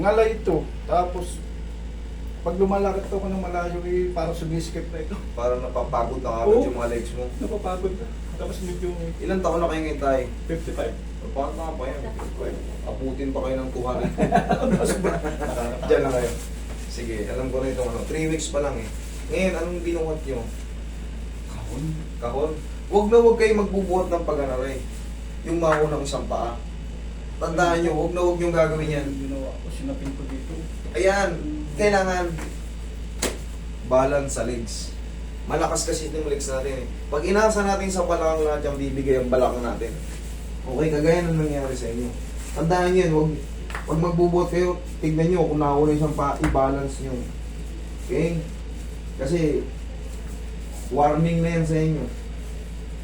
Ngalay ito. Tapos, pag lumalakad ako ng malayo, eh, parang sumiskip na ito. Parang napapagod na agad Oo. yung mga legs mo. Napapagod na. Tapos medyo Ilan taon na kayo ngayon tayo? 55. Paano nga pa yan? Aputin pa kayo ng 200. Diyan na kayo. Sige, alam ko na itong ano. 3 weeks pa lang eh. Ngayon, anong binuhat nyo? Kahon. Kahon? Huwag kayo magbubuhat ng pag-anaray. Yung mahon ng isang paa. Tandaan nyo, huwag nyo gagawin yan. Ginawa ko, sinapin ko dito. Ayan, kailangan balance sa legs. Malakas kasi yung legs natin eh. Pag inasa natin sa balakang lahat yung bibigay ang balakang natin. Okay, kagaya ng nangyari sa inyo. Tandaan nyo yan, huwag magbubuhat kayo. Tignan nyo kung nakuna isang pa, i-balance nyo. Okay? Kasi warning na yan sa inyo.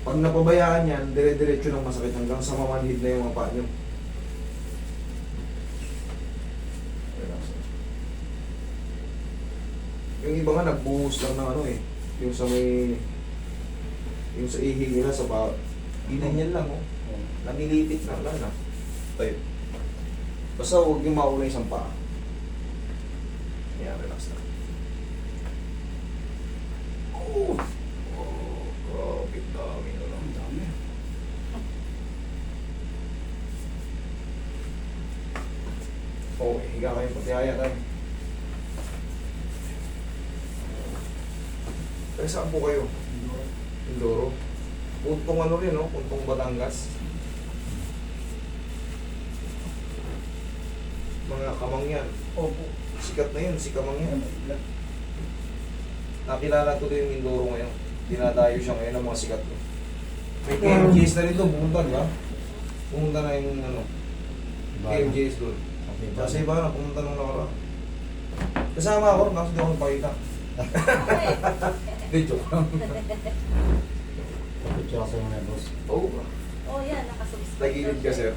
Pag napabayaan yan, dire-diretso ng masakit hanggang sa mamanhid na yung mga paa nyo. Yung iba nga nagbuhos lang ng ano eh. Yung sa may... Yung sa ihi nila sa pa... Ginanyan lang oh. Namilipit na lang na. Tayo. Basta huwag yung mauna isang paa. Yan, relax na. Oh! Oh, grabe dami na lang. Ang dami. Okay, higa kayo patihaya tayo. Kaya saan po kayo? Indoro. Puntong ano rin, no? Puntong Batangas. Mga kamang yan. Opo. Sikat na yun, si kamang yan. Nakilala to din yung Mindoro ngayon. Dinadayo siya ngayon ng mga sikat ko. May KMJs na rin doon, pumunta, di ba? Pumunta na yung ano, KMJs doon. Kasi iba na, pumunta nung nakaraan. Kasama ako, kasi di ako nagpakita. Hindi, joke lang. Picture ako sa mga boss. Oo ba? Oh, yan, nakasubscribe. Tagilid ka, sir.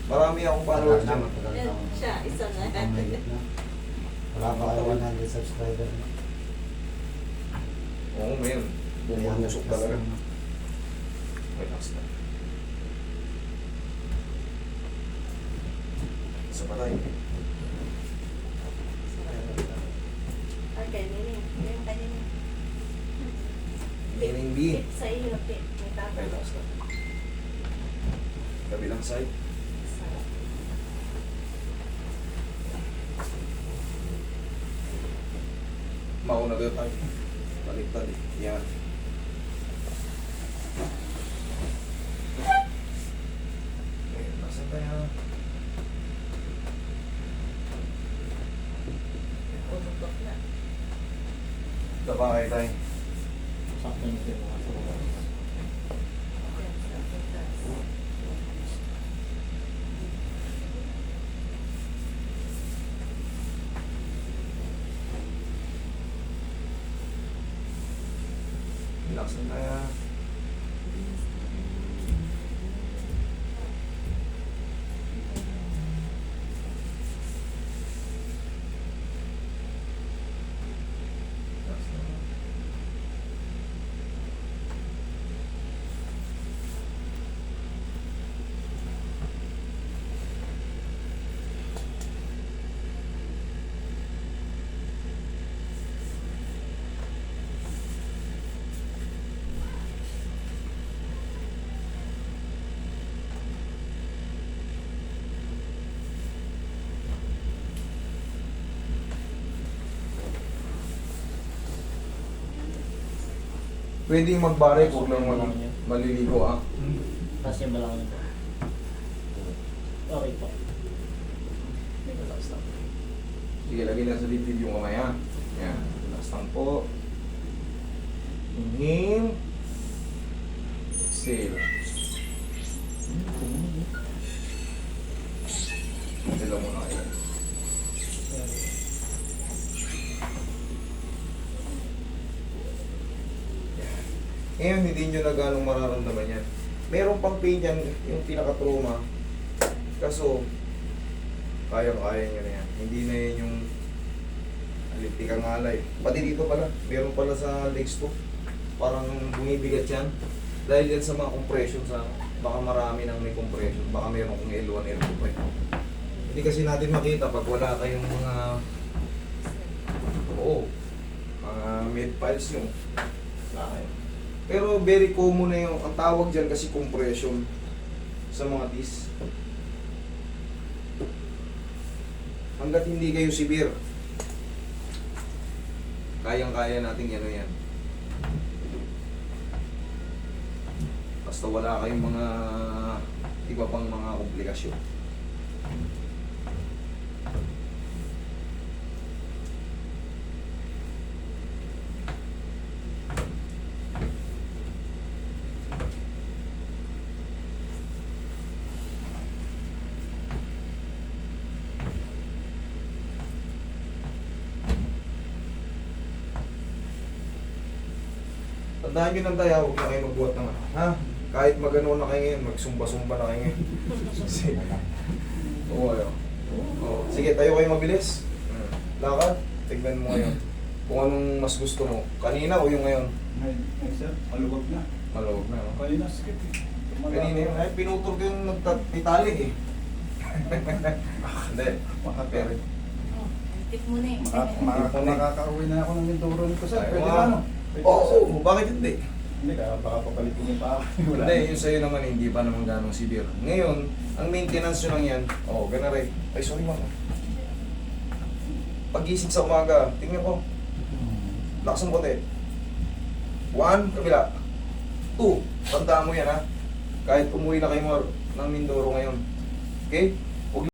Marami akong followers dyan. Yan siya, isa na. Ang mahigit na. Wala pa kayo 100 subscriber na. Oo, mayroon. Bumulusok talaga. Relax na. Isa pa tayo. Okay, nini. Yung kanina. Meaning B. Pit sa iyo, pit. May tata. Relax na. Kabilang side. Mauna doon tayo. Baliktad eh. Yan. Okay, nasan tayo? Bubok na. Daba kayo tayo. Sakto yung film mga sa baba. Yan, sa pitas. Relax na tayo. Relax na. Pwede yung magbarek, huwag lang maliligo ah. Tapos yung balakang nito. Okay po. Relax lang. Sige, lagay lang sa dibdib yung kamay ha. Yan, relax lang po. Inhale. Exhale. Sila muna kayo. Ngayon, hindi nyo na ganong mararamdaman yan. Meron pang pain yan, yung pinaka-trauma. Kaso, kayang-kaya nyo na yan. Hindi na yan yung alitikang alay. Pati dito pala, meron pala sa legs ko. Parang bumibigat yan. Dahil yan sa mga compression sa baka marami nang may compression. Baka meron kong L1, L2 pa yun. Hindi kasi natin makita pag wala kayong mga mga med files nyo. Wala kayo. Pero very common na yung, ang tawag dyan kasi compression sa mga disc. Hanggat hindi kayo severe, kayang-kaya natin yan o yan. Basta wala kayong mga iba pang mga komplikasyon. Tandaan nyo lang tayo, huwag na kayo magbuhat naman. Ha? Kahit magano na kayo ngayon, magsumba-sumba na kayo ngayon. Sige. Oo, ayo. Oo. Sige, tayo kayo mabilis. Lakad, tignan mo ngayon. Kung anong mas gusto mo. Kanina o yung ngayon? Ay, sir, maluwag na. Maluwag na, no? Kanina, skip eh. Kanina yun. Ay, pinutol ko yung nagtatitali eh. Hindi. Pero, Tip mo na eh. Makakauwi na ako ng Mindoro nito, sir. Ay, Pwede wow. na, ano? Pwede oo, na, sir. bakit hindi? Hindi ka, baka papalitin niyo pa ako. Wala. Hindi, yun sa'yo naman hindi pa naman ganong severe. Ngayon, ang maintenance nyo lang yan, gana rin. Ay, sorry mama. Pag-isip sa umaga, tingnan ko, lakas ng konti. 1, kabila. 2, tandaan mo yan ha. Kahit umuwi na kayo ng Mindoro ngayon. Okay?